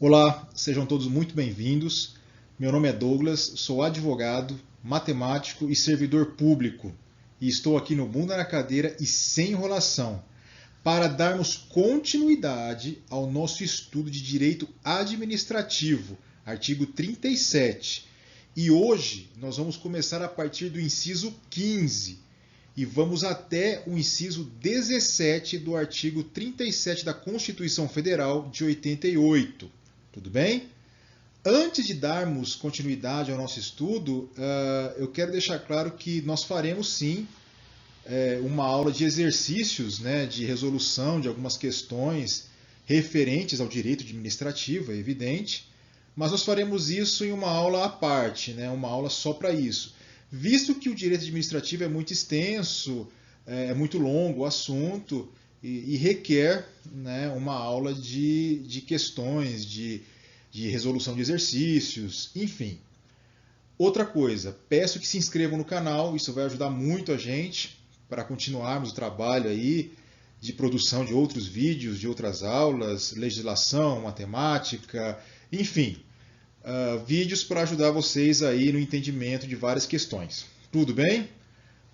Olá, sejam todos muito bem-vindos. Meu nome é Douglas, sou advogado, matemático e servidor público. E estou aqui no Bunda na Cadeira e sem enrolação para darmos continuidade ao nosso estudo de direito administrativo, artigo 37. E hoje nós vamos começar a partir do inciso 15 e vamos até o inciso 17 do artigo 37 da Constituição Federal de 88. Tudo bem? Antes de darmos continuidade ao nosso estudo, eu quero deixar claro que nós faremos sim uma aula de exercícios, de resolução de algumas questões referentes ao direito administrativo, é evidente, mas nós faremos isso em uma aula à parte, uma aula só para isso. Visto que o direito administrativo é muito extenso, é muito longo o assunto e requer uma aula de questões, de resolução de exercícios, enfim. Outra coisa, peço que se inscrevam no canal, isso vai ajudar muito a gente para continuarmos o trabalho aí de produção de outros vídeos, de outras aulas, legislação, matemática, enfim, vídeos para ajudar vocês aí no entendimento de várias questões. Tudo bem?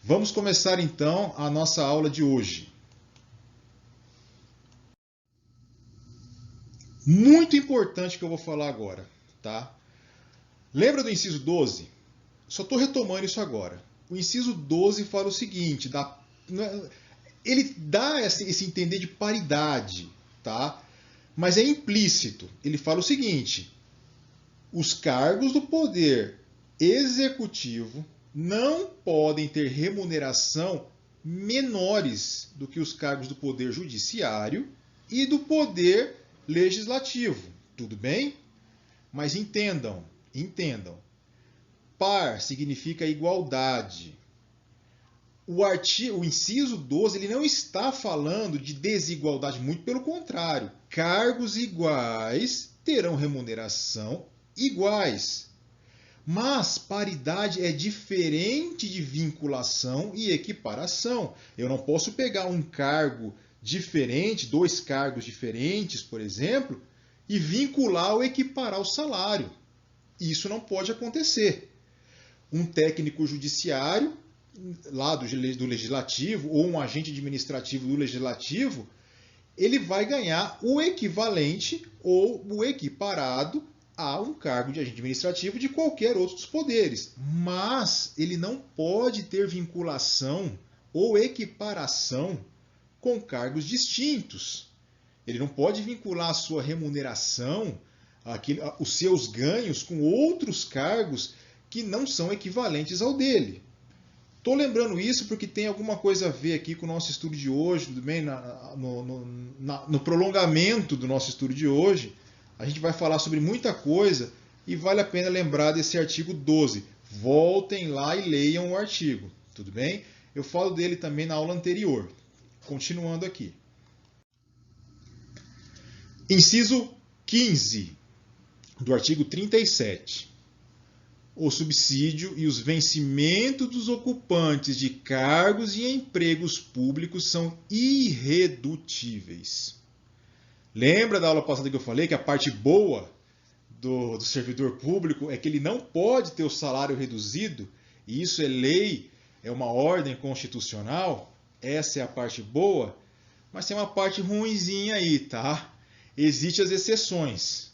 Vamos começar então a nossa aula de hoje. Muito importante que eu vou falar agora, tá? Lembra do inciso 12? Só estou retomando isso agora. O inciso 12 fala o seguinte, ele dá esse entender de paridade, tá? Mas é implícito. Ele fala o seguinte, os cargos do poder executivo não podem ter remuneração menores do que os cargos do poder judiciário e do poder legislativo. Tudo bem? Mas entendam. Par significa igualdade. O inciso 12 ele não está falando de desigualdade, muito pelo contrário. Cargos iguais terão remuneração iguais. Mas paridade é diferente de vinculação e equiparação. Eu não posso pegar um cargo diferente, dois cargos diferentes, por exemplo, e vincular ou equiparar o salário. Isso não pode acontecer. Um técnico judiciário, lá do legislativo, ou um agente administrativo do legislativo, ele vai ganhar o equivalente ou o equiparado a um cargo de agente administrativo de qualquer outro dos poderes. Mas ele não pode ter vinculação ou equiparação com cargos distintos. Ele não pode vincular a sua remuneração, os seus ganhos com outros cargos que não são equivalentes ao dele. Estou lembrando isso porque tem alguma coisa a ver aqui com o nosso estudo de hoje, tudo bem? No prolongamento do nosso estudo de hoje, a gente vai falar sobre muita coisa e vale a pena lembrar desse artigo 12. Voltem lá e leiam o artigo, tudo bem? Eu falo dele também na aula anterior. Continuando aqui. Inciso 15 do artigo 37. O subsídio e os vencimentos dos ocupantes de cargos e empregos públicos são irredutíveis. Lembra da aula passada que eu falei que a parte boa do servidor público é que ele não pode ter o salário reduzido? E isso é lei, é uma ordem constitucional? Essa é a parte boa, mas tem uma parte ruinzinha aí, tá? Existem as exceções.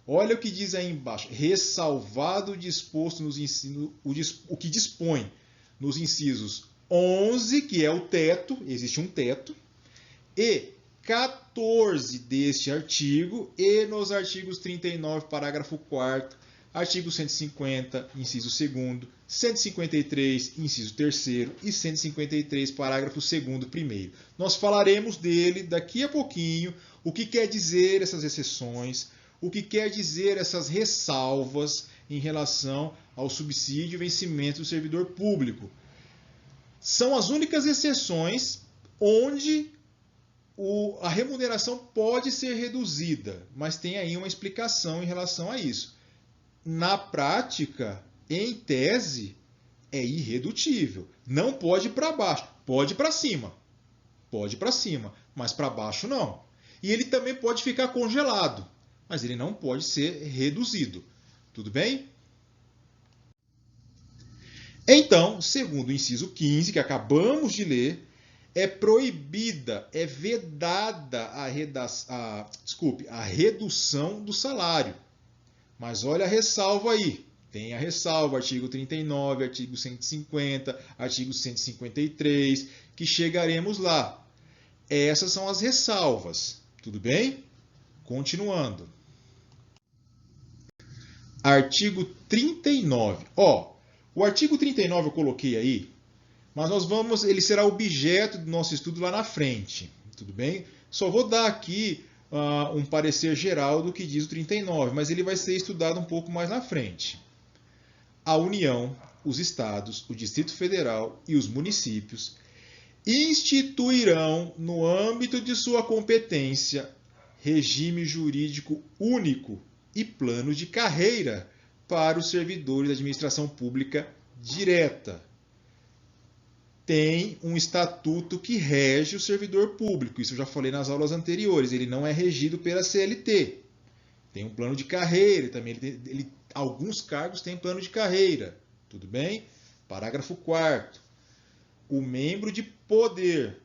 Olha o que diz aí embaixo. Ressalvado o disposto nos incisos, o que dispõe nos incisos 11, que é o teto, existe um teto, e 14 deste artigo, e nos artigos 39, parágrafo 4º, artigo 150, inciso 2º, 153, inciso 3º e 153, parágrafo 2º, primeiro. Nós falaremos dele daqui a pouquinho, o que quer dizer essas exceções, o que quer dizer essas ressalvas em relação ao subsídio e vencimento do servidor público. São as únicas exceções onde a remuneração pode ser reduzida, mas tem aí uma explicação em relação a isso. Na prática, em tese, é irredutível. Não pode ir para baixo, pode ir para cima. Pode ir para cima, mas para baixo não. E ele também pode ficar congelado. mas ele não pode ser reduzido. Tudo bem? Então, segundo o inciso 15, que acabamos de ler, é proibida, é vedada a redução do salário. Mas olha a ressalva aí. Tem a ressalva, artigo 39, artigo 150, artigo 153, que chegaremos lá. Essas são as ressalvas. Tudo bem? Continuando. Artigo 39. O artigo 39 eu coloquei aí, mas ele será objeto do nosso estudo lá na frente. Tudo bem? Só vou dar aqui um parecer geral do que diz o 39, mas ele vai ser estudado um pouco mais na frente. A União, os Estados, o Distrito Federal e os municípios instituirão, no âmbito de sua competência, regime jurídico único e plano de carreira para os servidores da administração pública direta. Tem um estatuto que rege o servidor público. Isso eu já falei nas aulas anteriores. Ele não é regido pela CLT. Tem um plano de carreira também. Alguns cargos têm plano de carreira. Tudo bem? Parágrafo 4º. O membro de poder,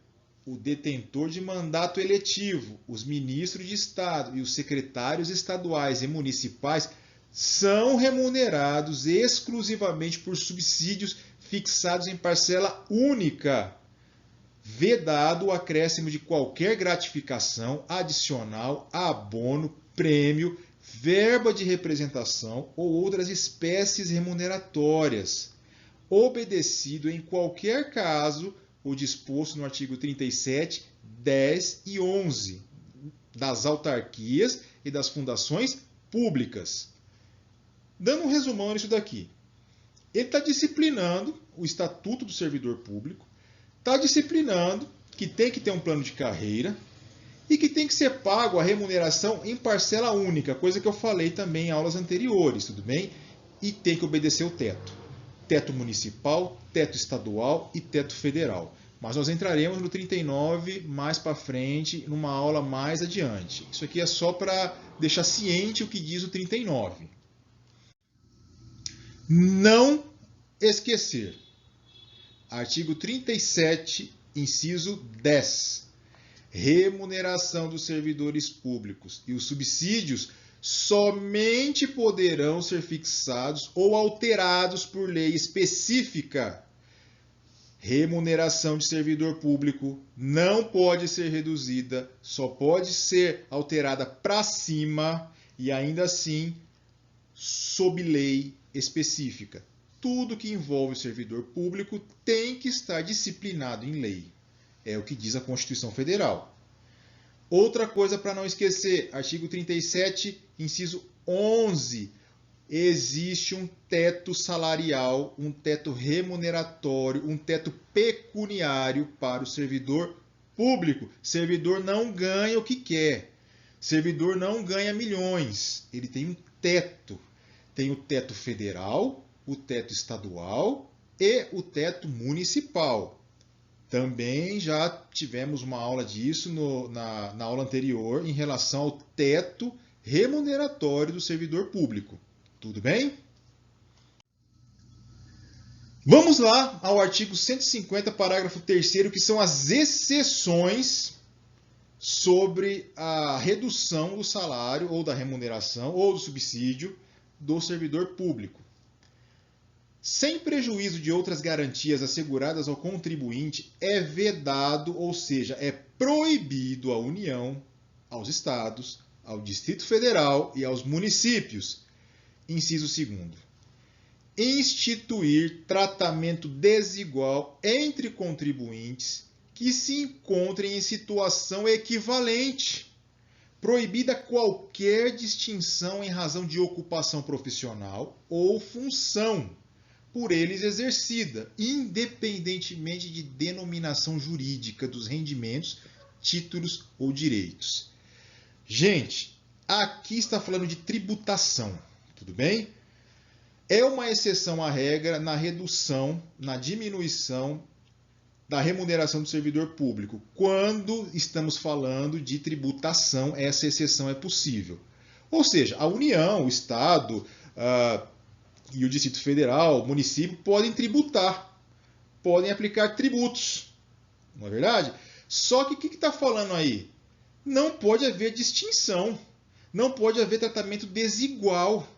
o detentor de mandato eletivo, os ministros de Estado e os secretários estaduais e municipais são remunerados exclusivamente por subsídios fixados em parcela única, vedado o acréscimo de qualquer gratificação adicional, abono, prêmio, verba de representação ou outras espécies remuneratórias, obedecido em qualquer caso o disposto no artigo 37, 10 e 11 das autarquias e das fundações públicas. Dando um resumão nisso daqui. Ele está disciplinando o Estatuto do Servidor Público, está disciplinando que tem que ter um plano de carreira e que tem que ser pago a remuneração em parcela única, coisa que eu falei também em aulas anteriores, tudo bem? E tem que obedecer o teto. Teto municipal, teto estadual e teto federal. Mas nós entraremos no 39 mais para frente, numa aula mais adiante. Isso aqui é só para deixar ciente o que diz o 39. Não esquecer. Artigo 37, inciso 10. Remuneração dos servidores públicos e os subsídios somente poderão ser fixados ou alterados por lei específica. Remuneração de servidor público não pode ser reduzida, só pode ser alterada para cima e ainda assim sob lei específica. Tudo que envolve o servidor público tem que estar disciplinado em lei. É o que diz a Constituição Federal. Outra coisa para não esquecer, artigo 37, inciso 11. Existe um teto salarial, um teto remuneratório, um teto pecuniário para o servidor público. Servidor não ganha o que quer. Servidor não ganha milhões. Ele tem um teto. Tem o teto federal, o teto estadual e o teto municipal. Também já tivemos uma aula disso na aula anterior em relação ao teto remuneratório do servidor público. Tudo bem? Vamos lá ao artigo 150, parágrafo 3º, que são as exceções sobre a redução do salário ou da remuneração ou do subsídio do servidor público. Sem prejuízo de outras garantias asseguradas ao contribuinte, é vedado, ou seja, é proibido à União, aos Estados, ao Distrito Federal e aos municípios. Inciso 2º. Instituir tratamento desigual entre contribuintes que se encontrem em situação equivalente. Proibida qualquer distinção em razão de ocupação profissional ou função por eles exercida, independentemente de denominação jurídica dos rendimentos, títulos ou direitos. Gente, aqui está falando de tributação, tudo bem? É uma exceção à regra na redução, na diminuição da remuneração do servidor público. Quando estamos falando de tributação, essa exceção é possível. Ou seja, a União, o Estado e o Distrito Federal, o município, podem tributar, podem aplicar tributos. Não é verdade? Só que o que está falando aí? Não pode haver distinção, não pode haver tratamento desigual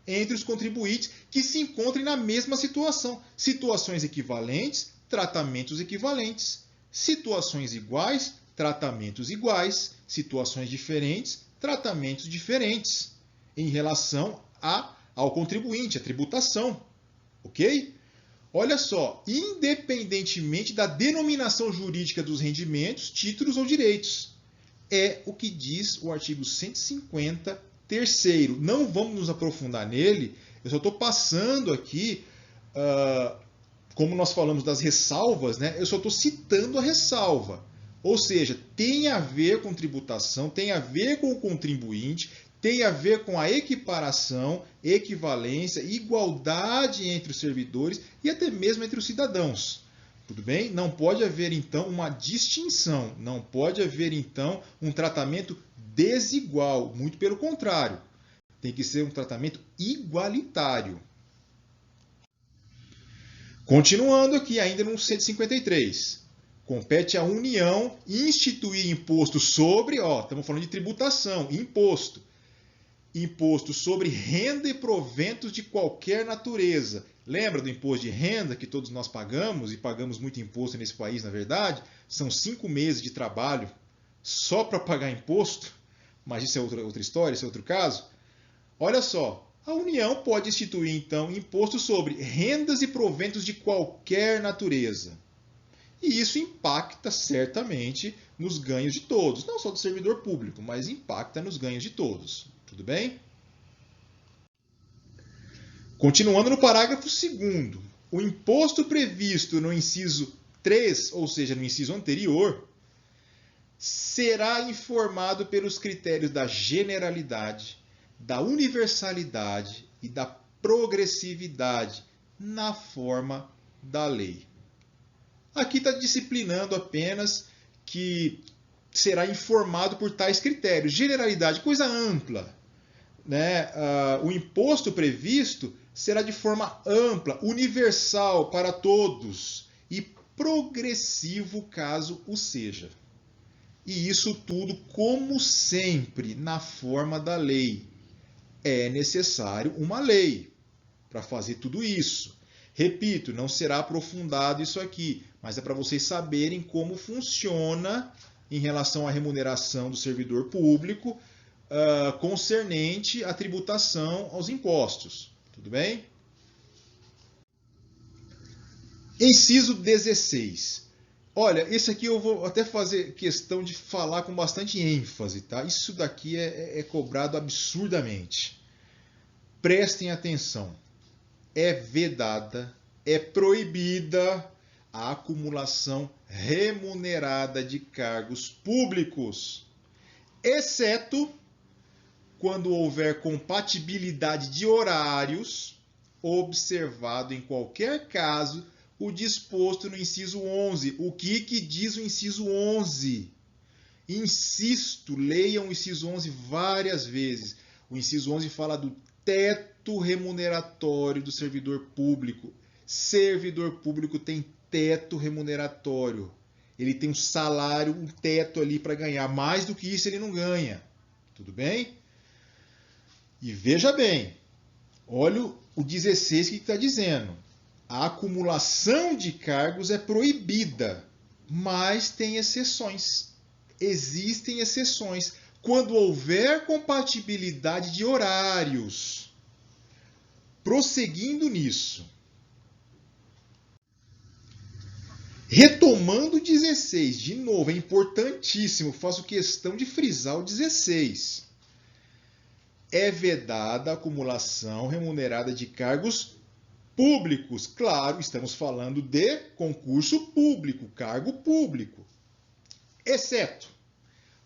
entre os contribuintes que se encontrem na mesma situação. Situações equivalentes, tratamentos equivalentes. Situações iguais, tratamentos iguais. Situações diferentes, tratamentos diferentes em relação ao contribuinte, a tributação. Ok? Olha só, independentemente da denominação jurídica dos rendimentos, títulos ou direitos. É o que diz o artigo 150, terceiro. Não vamos nos aprofundar nele, eu só estou passando aqui, como nós falamos das ressalvas, né? Eu só estou citando a ressalva. Ou seja, tem a ver com tributação, tem a ver com o contribuinte, tem a ver com a equiparação, equivalência, igualdade entre os servidores e até mesmo entre os cidadãos. Tudo bem? Não pode haver, então, uma distinção. Não pode haver, então, um tratamento desigual. Muito pelo contrário. Tem que ser um tratamento igualitário. Continuando aqui, ainda no 153. Compete à União instituir imposto sobre, estamos falando de tributação, imposto. Imposto sobre renda e proventos de qualquer natureza. Lembra do imposto de renda que todos nós pagamos, e pagamos muito imposto nesse país, na verdade? São 5 meses de trabalho só para pagar imposto, mas isso é outra história, isso é outro caso. Olha só, a União pode instituir, então, imposto sobre rendas e proventos de qualquer natureza. E isso impacta certamente nos ganhos de todos, não só do servidor público, mas impacta nos ganhos de todos. Tudo bem? Continuando no parágrafo 2º, o imposto previsto no inciso 3, ou seja, no inciso anterior, será informado pelos critérios da generalidade, da universalidade e da progressividade na forma da lei. Aqui está disciplinando apenas que será informado por tais critérios. Generalidade, coisa ampla. Né? O imposto previsto será de forma ampla, universal para todos e progressivo caso o seja. E isso tudo, como sempre, na forma da lei. É necessário uma lei para fazer tudo isso. Repito, não será aprofundado isso aqui, mas é para vocês saberem como funciona em relação à remuneração do servidor público, concernente à tributação aos impostos. Tudo bem? Inciso 16. Olha, esse aqui eu vou até fazer questão de falar com bastante ênfase, tá? Isso daqui é cobrado absurdamente. Prestem atenção. É vedada, é proibida a acumulação remunerada de cargos públicos, exceto quando houver compatibilidade de horários, observado em qualquer caso o disposto no inciso 11. O que diz o inciso 11? Insisto, leiam o inciso 11 várias vezes. O inciso 11 fala do teto remuneratório do servidor público. Servidor público tem teto remuneratório. Ele tem um salário, um teto ali para ganhar. Mais do que isso ele não ganha. Tudo bem? E veja bem, olha o 16 que está dizendo. A acumulação de cargos é proibida, mas tem exceções. Existem exceções. Quando houver compatibilidade de horários. Prosseguindo nisso. Retomando o 16, de novo, é importantíssimo, faço questão de frisar o 16. É vedada a acumulação remunerada de cargos públicos. Claro, estamos falando de concurso público, cargo público. Exceto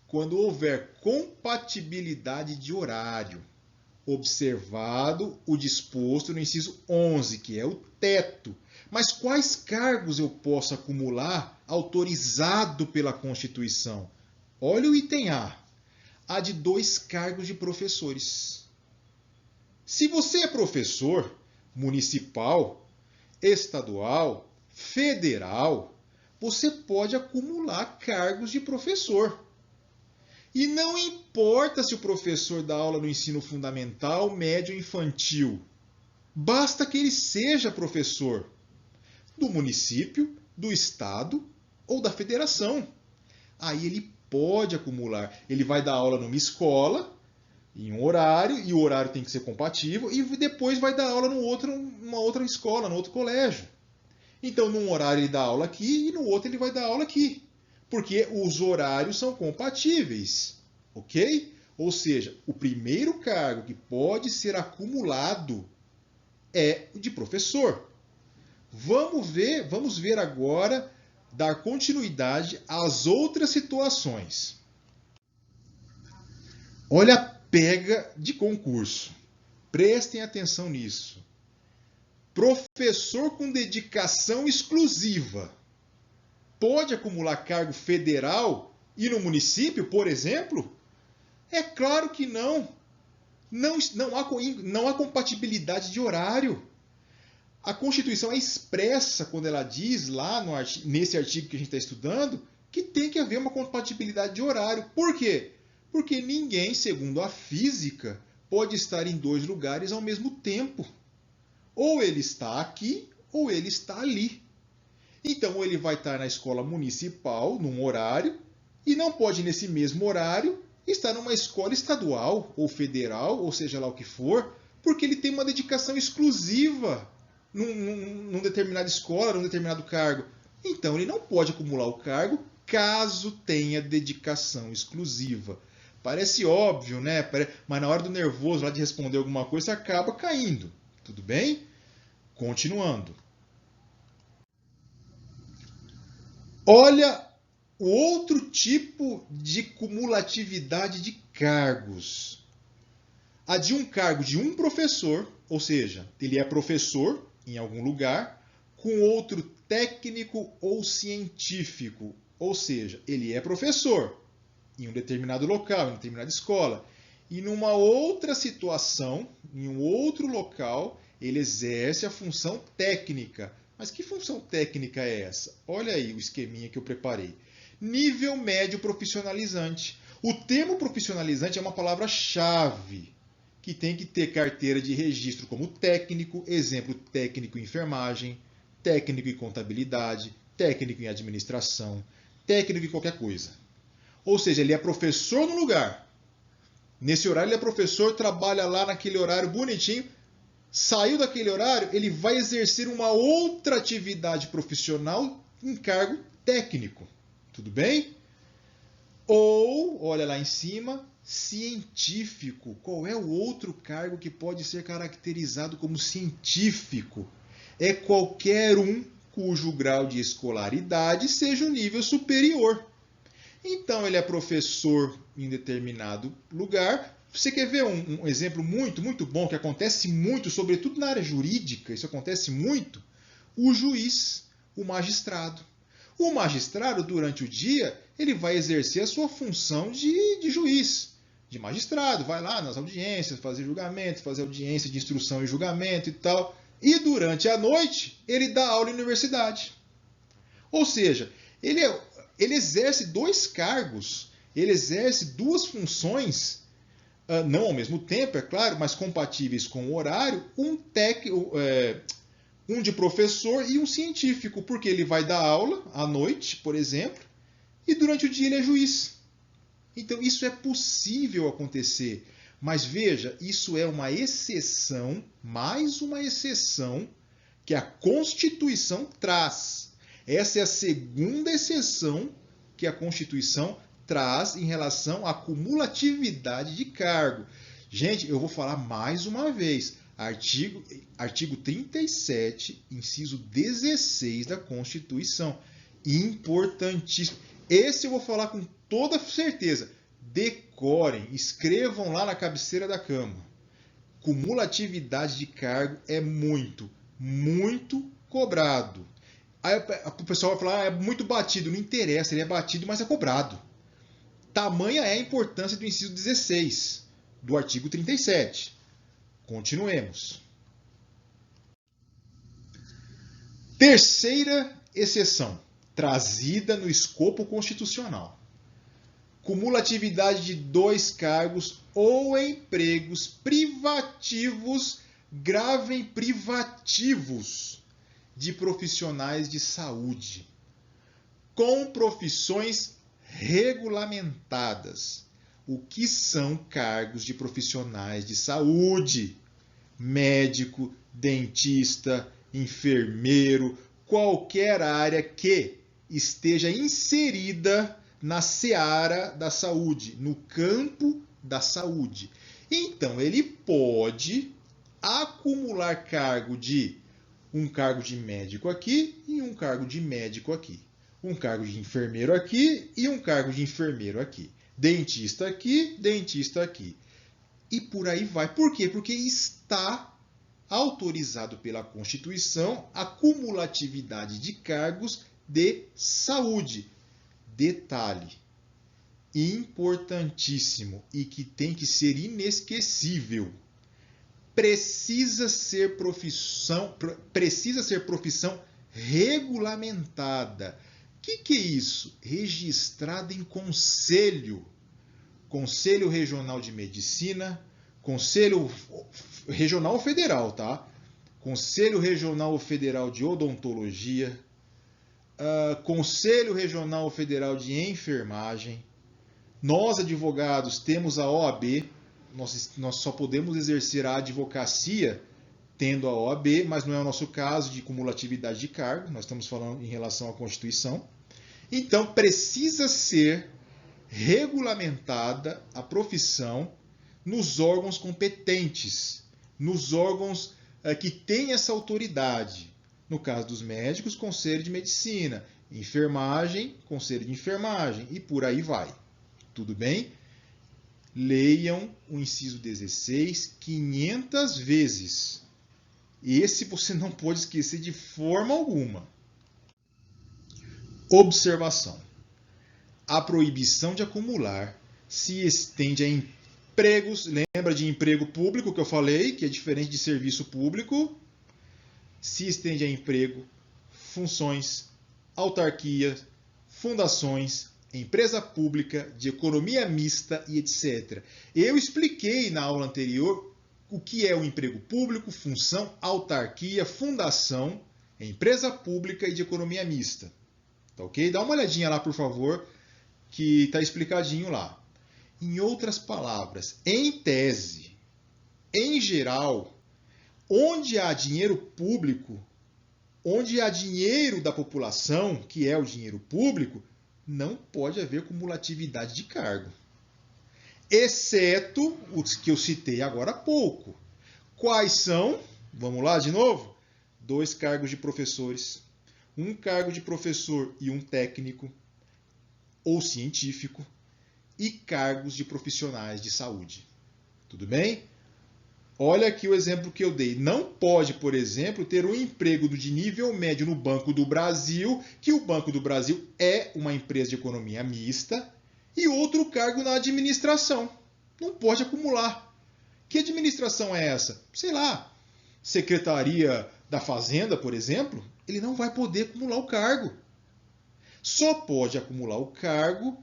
quando houver compatibilidade de horário, observado o disposto no inciso 11, que é o teto. Mas quais cargos eu posso acumular autorizado pela Constituição? Olha o item A. a de 2 cargos de professores. Se você é professor municipal, estadual, federal, você pode acumular cargos de professor. E não importa se o professor dá aula no ensino fundamental, médio ou infantil. Basta que ele seja professor do município, do estado ou da federação. Aí ele pode acumular. Ele vai dar aula numa escola, em um horário, e o horário tem que ser compatível, e depois vai dar aula numa outra escola, num outro colégio. Então, num horário ele dá aula aqui e no outro ele vai dar aula aqui. Porque os horários são compatíveis. Ok? Ou seja, o primeiro cargo que pode ser acumulado é o de professor. Vamos ver agora, dar continuidade às outras situações. Olha a pega de concurso. Prestem atenção nisso. Professor com dedicação exclusiva pode acumular cargo federal e no município, por exemplo? É claro que não. Não há compatibilidade de horário. A Constituição é expressa quando ela diz lá nesse artigo que a gente está estudando que tem que haver uma compatibilidade de horário. Por quê? Porque ninguém, segundo a física, pode estar em 2 lugares ao mesmo tempo. Ou ele está aqui, ou ele está ali. Então, ele vai estar na escola municipal, num horário, e não pode, nesse mesmo horário, estar numa escola estadual ou federal, ou seja lá o que for, porque ele tem uma dedicação exclusiva numa determinada escola, num determinado cargo. Então, ele não pode acumular o cargo caso tenha dedicação exclusiva. Parece óbvio, né? Mas na hora do nervoso lá de responder alguma coisa, você acaba caindo. Tudo bem? Continuando. Olha o outro tipo de cumulatividade de cargos. A de um cargo de um professor, ou seja, ele é professor em algum lugar, com outro técnico ou científico, ou seja, ele é professor em um determinado local, em uma determinada escola, e numa outra situação, em um outro local, ele exerce a função técnica. Mas que função técnica é essa? Olha aí o esqueminha que eu preparei. Nível médio profissionalizante. O termo profissionalizante é uma palavra-chave que tem que ter carteira de registro como técnico, exemplo, técnico em enfermagem, técnico em contabilidade, técnico em administração, técnico em qualquer coisa. Ou seja, ele é professor no lugar. Nesse horário ele é professor, trabalha lá naquele horário bonitinho. Saiu daquele horário, ele vai exercer uma outra atividade profissional em cargo técnico. Tudo bem? Ou, olha lá em cima, científico. Qual é o outro cargo que pode ser caracterizado como científico? É qualquer um cujo grau de escolaridade seja o nível superior. Então, ele é professor em determinado lugar. Você quer ver um exemplo muito bom que acontece muito, sobretudo na área jurídica, isso acontece muito? O juiz, o magistrado. O magistrado, durante o dia, ele vai exercer a sua função de juiz, de magistrado. Vai lá nas audiências, fazer julgamento, fazer audiência de instrução e julgamento e tal. E durante a noite, ele dá aula em universidade. Ou seja, ele exerce 2 cargos, ele exerce 2 funções, não ao mesmo tempo, é claro, mas compatíveis com o horário, um de professor e um científico, porque ele vai dar aula à noite, por exemplo, e durante o dia ele é juiz. Então isso é possível acontecer, mas veja, isso é uma exceção, mais uma exceção que a Constituição traz. Essa é a segunda exceção que a Constituição traz em relação à cumulatividade de cargo. Gente, eu vou falar mais uma vez. Artigo 37, inciso 16 da Constituição. Importantíssimo. Esse eu vou falar com toda certeza. Decorem, escrevam lá na cabeceira da cama. Cumulatividade de cargo é muito cobrado. Aí o pessoal vai falar, é muito batido. Não interessa, ele é batido, mas é cobrado. Tamanha é a importância do inciso 16 do artigo 37. Continuemos. Terceira exceção, trazida no escopo constitucional. Cumulatividade de 2 cargos ou empregos privativos, gravem privativos, de profissionais de saúde, com profissões regulamentadas. O que são cargos de profissionais de saúde? Médico, dentista, enfermeiro, qualquer área que esteja inserida na seara da saúde, no campo da saúde. Então, ele pode acumular um cargo de médico aqui e um cargo de médico aqui. Um cargo de enfermeiro aqui e um cargo de enfermeiro aqui. Dentista aqui, dentista aqui. E por aí vai. Por quê? Porque está autorizado pela Constituição a cumulatividade de cargos de saúde. Detalhe importantíssimo e que tem que ser inesquecível. Precisa ser profissão regulamentada. O que é isso? Registrada em conselho. Conselho Regional de Medicina, Conselho Regional Federal, tá? Conselho Regional Federal de Odontologia, Conselho Regional Federal de Enfermagem. Nós, advogados, temos a OAB, nós só podemos exercer a advocacia tendo a OAB, mas não é o nosso caso de cumulatividade de cargo, nós estamos falando em relação à Constituição. Então, precisa ser regulamentada a profissão nos órgãos competentes, nos órgãos que têm essa autoridade. No caso dos médicos, Conselho de Medicina, enfermagem, Conselho de Enfermagem, e por aí vai. Tudo bem? Leiam o inciso 16 500 vezes. Esse você não pode esquecer de forma alguma. Observação. A proibição de acumular se estende a empregos. Lembra de emprego público que eu falei, que é diferente de serviço público? Se estende a emprego, funções, autarquias, fundações, empresa pública, de economia mista e etc. Eu expliquei na aula anterior o que é o emprego público, função, autarquia, fundação, empresa pública e de economia mista. Tá ok? Dá uma olhadinha lá, por favor, que está explicadinho lá. Em outras palavras, em tese, em geral, onde há dinheiro público, onde há dinheiro da população, que é o dinheiro público, não pode haver cumulatividade de cargo. Exceto os que eu citei agora há pouco. Quais são? Vamos lá de novo? 2 cargos de professores, um cargo de professor e um técnico ou científico e cargos de profissionais de saúde. Tudo bem? Olha aqui o exemplo que eu dei. Não pode, por exemplo, ter um emprego de nível médio no Banco do Brasil, que o Banco do Brasil é uma empresa de economia mista, e outro cargo na administração. Não pode acumular. Que administração é essa? Sei lá, Secretaria da Fazenda, por exemplo, ele não vai poder acumular o cargo. Só pode acumular o cargo,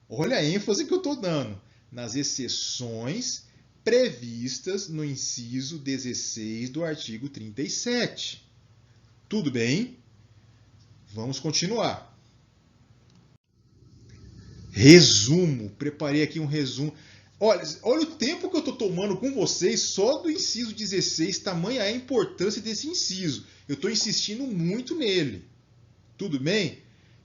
olha a ênfase que eu estou dando, nas exceções previstas no inciso 16 do artigo 37. Tudo bem? Vamos continuar. Resumo. Preparei aqui um resumo. Olha o tempo que eu estou tomando com vocês só do inciso 16, tamanha é a importância desse inciso. Eu estou insistindo muito nele. Tudo bem?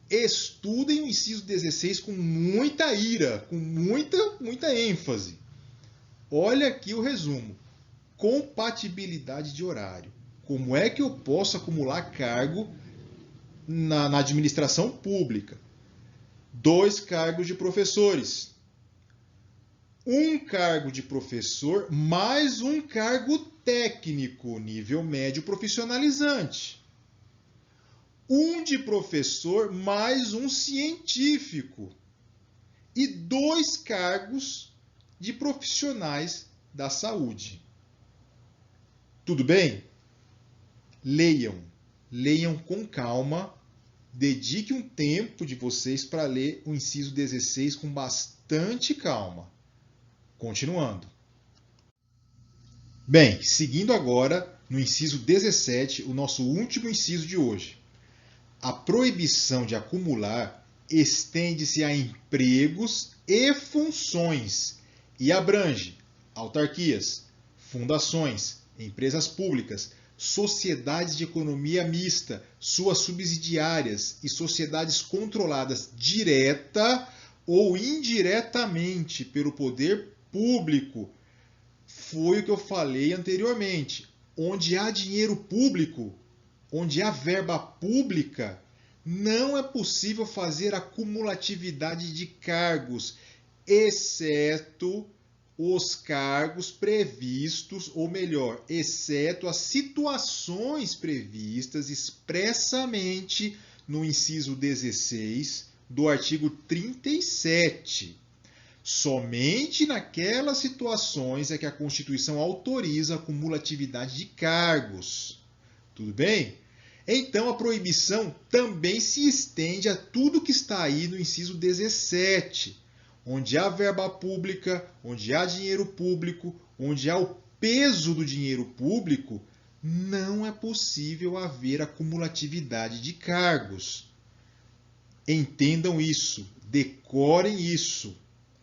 Estudem o inciso 16 com muita ira, com muita ênfase. Olha aqui o resumo. Compatibilidade de horário. Como é que eu posso acumular cargo na administração pública? 2 cargos de professores. Um cargo de professor mais um cargo técnico, nível médio profissionalizante. um de professor mais um científico e 2 cargos de profissionais da saúde. Tudo bem? Leiam com calma, dedique um tempo de vocês para ler o inciso 16 com bastante calma. Continuando. Bem, seguindo agora no inciso 17, o nosso último inciso de hoje. A proibição de acumular estende-se a empregos e funções e abrange autarquias, fundações, empresas públicas, sociedades de economia mista, suas subsidiárias e sociedades controladas direta ou indiretamente pelo poder público. Foi o que eu falei anteriormente. Onde há dinheiro público, onde há verba pública, não é possível fazer acumulatividade de cargos, exceto os cargos previstos, ou melhor, exceto as situações previstas expressamente no inciso 16 do artigo 37. Somente naquelas situações é que a Constituição autoriza a cumulatividade de cargos. Tudo bem? Então a proibição também se estende a tudo que está aí no inciso 17, onde há verba pública, onde há dinheiro público, onde há o peso do dinheiro público, não é possível haver acumulatividade de cargos. Entendam isso, decorem isso,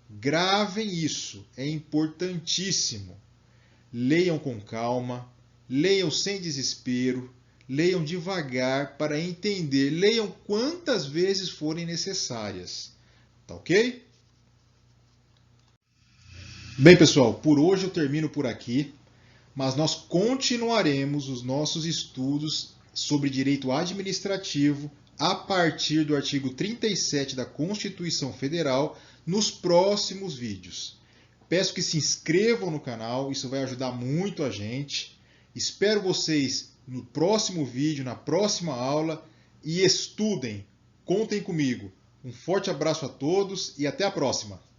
gravem isso, é importantíssimo. Leiam com calma, leiam sem desespero, leiam devagar para entender, leiam quantas vezes forem necessárias. Tá ok? Bem, pessoal, por hoje eu termino por aqui, mas nós continuaremos os nossos estudos sobre direito administrativo a partir do artigo 37 da Constituição Federal nos próximos vídeos. Peço que se inscrevam no canal, isso vai ajudar muito a gente. Espero vocês no próximo vídeo, na próxima aula, e estudem, contem comigo. Um forte abraço a todos e até a próxima!